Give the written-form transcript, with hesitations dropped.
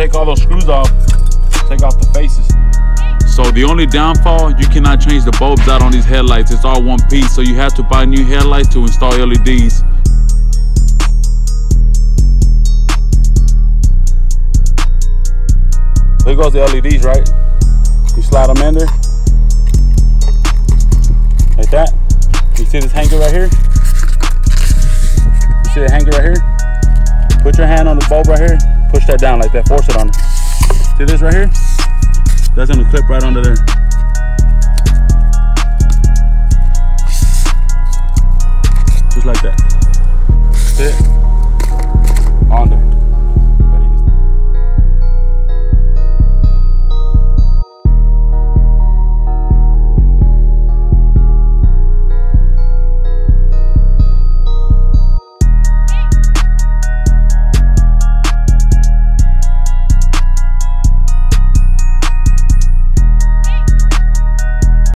take all those screws off, take off the faces. So the only downfall, you cannot change the bulbs out on these headlights. It's all one piece, so you have to buy new headlights to install LEDs. There goes the LEDs, right? You slide them in there, like that. You see this hanger right here? You see the hanger right here? Put your hand on the bulb right here, push that down like that, force it on it. See this right here? That's gonna clip right under there. Just like that. That's it.